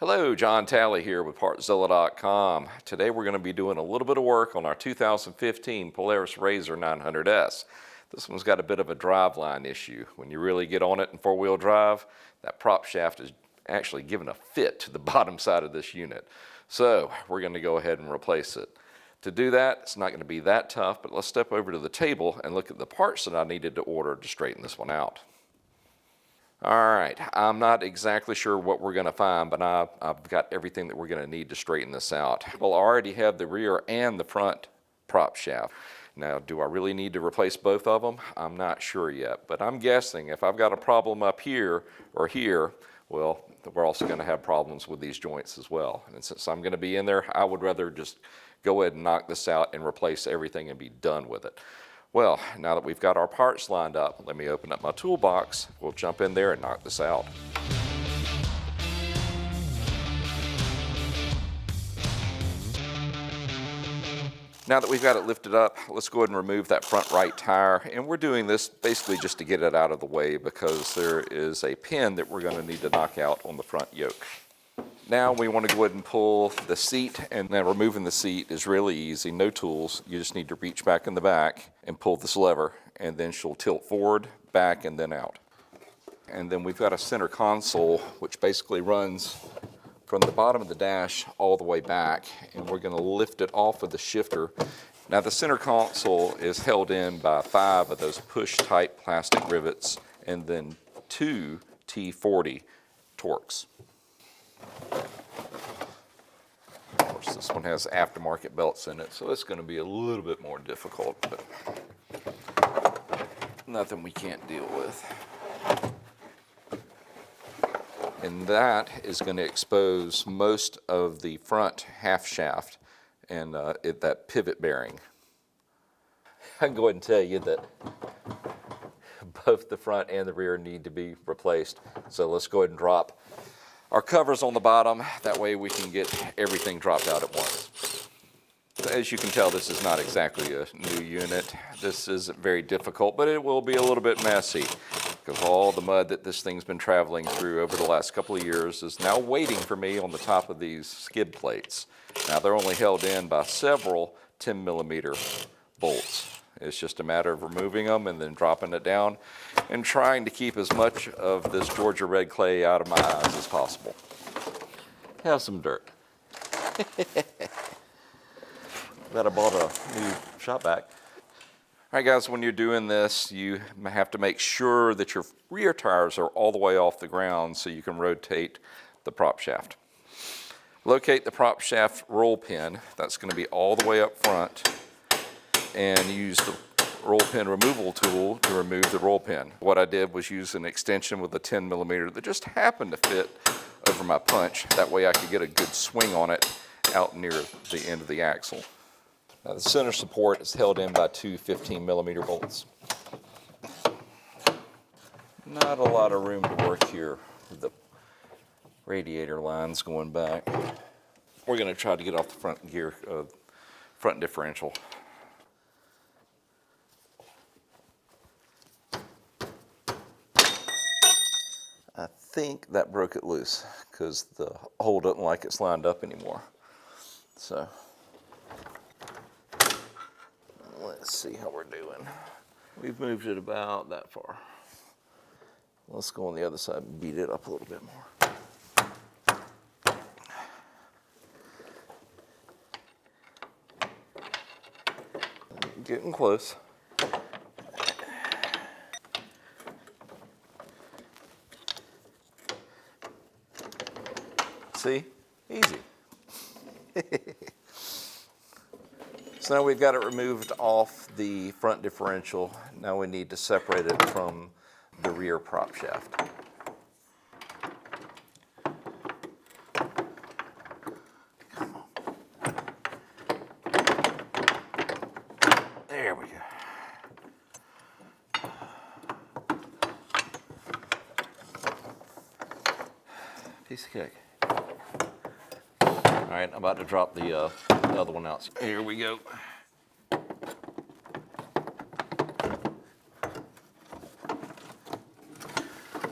Hello, John Talley here with Partzilla.com. Today we're going to be doing a little bit of work on our 2015 Polaris RZR 900S. This one's got a bit of a driveline issue. When you really get on it in four-wheel drive, that prop shaft is actually giving a fit to the bottom side of this unit. So we're going to go ahead and replace it. To do that, it's not going to be that tough, but let's step over to the table and look at the parts that I needed to order to straighten this one out. All right, I'm not exactly sure what we're going to find, but I've got everything that we're going to need to straighten this out. Well, I already have the rear and the front prop shaft. Now, do I really need to replace both of them? I'm not sure yet, but I'm guessing if I've got a problem up here or here, well, we're also going to have problems with these joints as well. And since I'm going to be in there, I would rather just go ahead and knock this out and replace everything and be done with it. Well, now that we've got our parts lined up, let me open up my toolbox. We'll jump in there and knock this out. Now that we've got it lifted up, let's go ahead and remove that front right tire. And we're doing this basically just to get it out of the way because there is a pin that we're going to need to knock out on the front yoke. Now we want to go ahead and pull the seat, and then removing the seat is really easy, no tools. You just need to reach back in the back and pull this lever, and then she'll tilt forward, back, and then out. And then we've got a center console, which basically runs from the bottom of the dash all the way back, and we're going to lift it off of the shifter. Now the center console is held in by 5 of those push-type plastic rivets, and then 2 T40 Torx. Of course, this one has aftermarket belts in it, so it's going to be a little bit more difficult, but nothing we can't deal with. And that is going to expose most of the front half shaft and that pivot bearing. I can go ahead and tell you that both the front and the rear need to be replaced, so let's go ahead and drop our covers on the bottom. That way we can get everything dropped out at once. As you can tell, this is not exactly a new unit. This isn't very difficult, but it will be a little bit messy because all the mud that this thing's been traveling through over the last couple of years is now waiting for me on the top of these skid plates. Now they're only held in by several 10mm bolts. It's just a matter of removing them and then dropping it down and trying to keep as much of this Georgia red clay out of my eyes as possible. Have some dirt. Glad I bought a new shop vac. All right, guys, when you're doing this, you have to make sure that your rear tires are all the way off the ground so you can rotate the prop shaft. Locate the prop shaft roll pin. That's going to be all the way up front, and use the roll pin removal tool to remove the roll pin. What I did was use an extension with a 10mm that just happened to fit over my punch. That way I could get a good swing on it out near the end of the axle. Now the center support is held in by 2 15mm bolts. Not a lot of room to work here with the radiator lines going back. We're going to try to get off the front gear, front differential. I think that broke it loose because the hole doesn't like it's lined up anymore. So let's see how we're doing. We've moved it about that far. Let's go on the other side and beat it up a little bit more. Getting close. See? Easy. So now we've got it removed off the front differential. Now we need to separate it from the rear prop shaft. Come on. There we go. Piece of cake. All right, I'm about to drop the other one out. Here we go.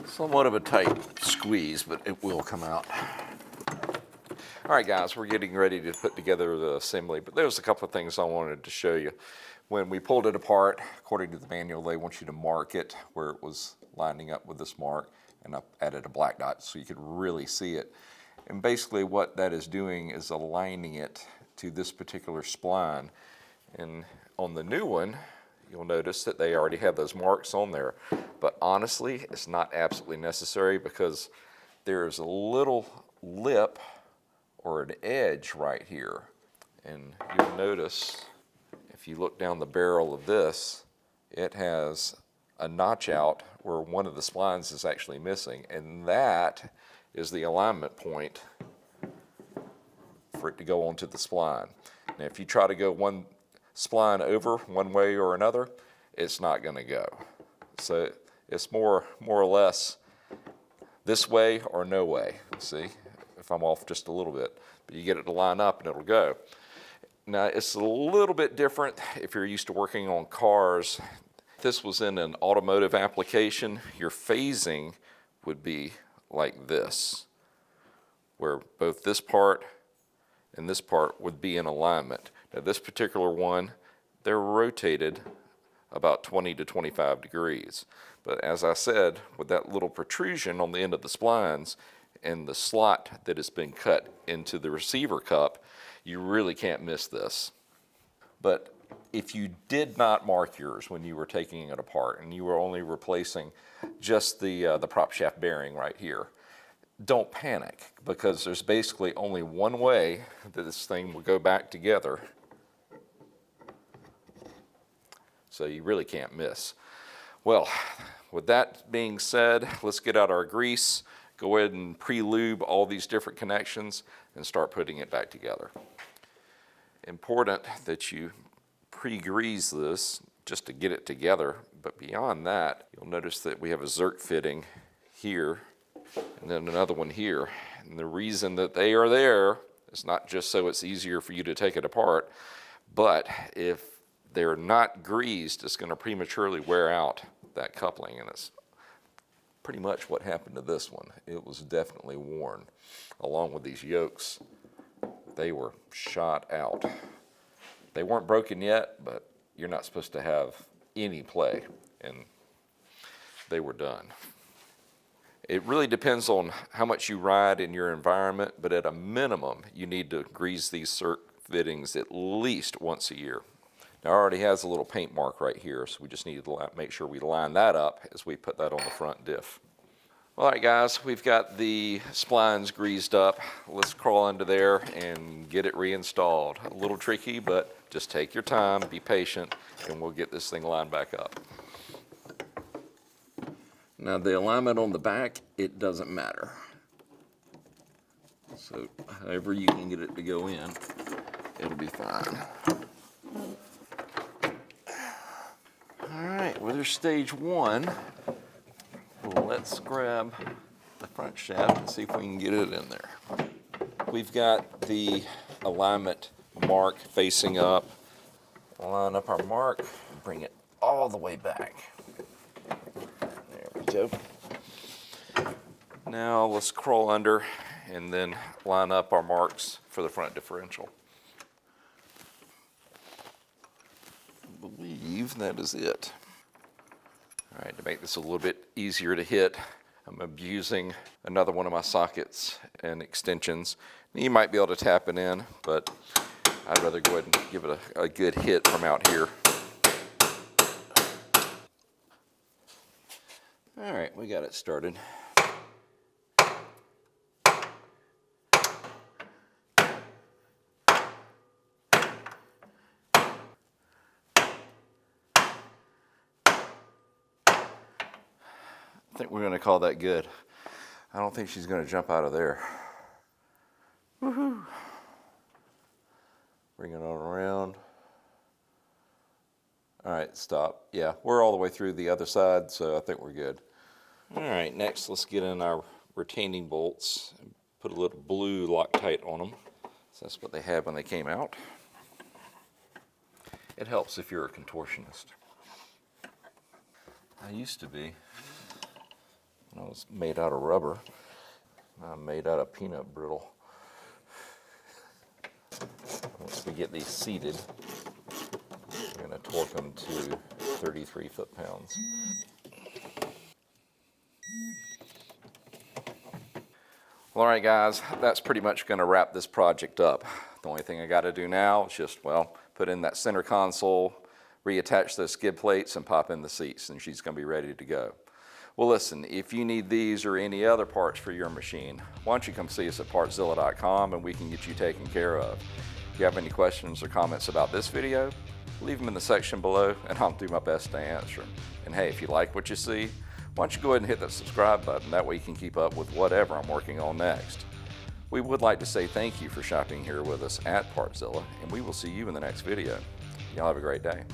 Somewhat of a tight squeeze, but it will come out. All right, guys, we're getting ready to put together the assembly, but there's a couple of things I wanted to show you. When we pulled it apart, according to the manual, they want you to mark it where it was lining up with this mark, and I added a black dot so you could really see it. And basically what that is doing is aligning it to this particular spline. And on the new one, you'll notice that they already have those marks on there. But honestly, it's not absolutely necessary because there's a little lip or an edge right here. And you'll notice, if you look down the barrel of this, it has a notch out where one of the splines is actually missing. And that is the alignment point for it to go onto the spline. Now, if you try to go one spline over one way or another, it's not going to go. So it's more or less this way or no way. See, if I'm off just a little bit, but you get it to line up and it'll go. Now, it's a little bit different if you're used to working on cars. If this was in an automotive application, your phasing would be like this, where both this part and this part would be in alignment. Now, this particular one, they're rotated about 20 to 25 degrees. But as I said, with that little protrusion on the end of the splines and the slot that has been cut into the receiver cup, you really can't miss this. But if you did not mark yours when you were taking it apart and you were only replacing just the prop shaft bearing right here, don't panic, because there's basically only one way that this thing will go back together. So you really can't miss. Well, with that being said, let's get out our grease, go ahead and pre-lube all these different connections and start putting it back together. Important that you pre-grease this just to get it together, but beyond that, you'll notice that we have a Zerk fitting here and then another one here. And the reason that they are there is not just so it's easier for you to take it apart, but if they're not greased, it's going to prematurely wear out that coupling, and it's pretty much what happened to this one. It was definitely worn. Along with these yokes, they were shot out. They weren't broken yet, but you're not supposed to have any play, and they were done. It really depends on how much you ride in your environment, but at a minimum, you need to grease these Zerk fittings at least once a year. Now, it already has a little paint mark right here, so we just need to make sure we line that up as we put that on the front diff. All right, guys, we've got the splines greased up. Let's crawl under there and get it reinstalled. A little tricky, but just take your time, be patient, and we'll get this thing lined back up. Now, the alignment on the back, it doesn't matter. So however you can get it to go in, it'll be fine. All right, well, there's stage one. Let's grab the front shaft and see if we can get it in there. We've got the alignment mark facing up. Line up our mark, bring it all the way back. There we go. Now let's crawl under and then line up our marks for the front differential. I believe that is it. All right, to make this a little bit easier to hit, I'm using another one of my sockets and extensions. You might be able to tap it in, but I'd rather go ahead and give it a good hit from out here. All right, we got it started. I think we're going to call that good. I don't think she's going to jump out of there. Woohoo! Bring it on around. All right, stop. Yeah, we're all the way through the other side, so I think we're good. All right, next let's get in our retaining bolts and put a little blue Loctite on them. So that's what they had when they came out. It helps if you're a contortionist. I used to be. I was made out of rubber. I'm made out of peanut brittle. Once we get these seated, we're going to torque them to 33 foot-pounds. Well, all right, guys, that's pretty much going to wrap this project up. The only thing I got to do now is just, well, put in that center console, reattach those skid plates, and pop in the seats, and she's going to be ready to go. Well, listen, if you need these or any other parts for your machine, why don't you come see us at Partzilla.com and we can get you taken care of. If you have any questions or comments about this video, leave them in the section below and I'll do my best to answer them. And hey, if you like what you see, why don't you go ahead and hit that subscribe button. That way you can keep up with whatever I'm working on next. We would like to say thank you for shopping here with us at Partzilla, and we will see you in the next video. Y'all have a great day.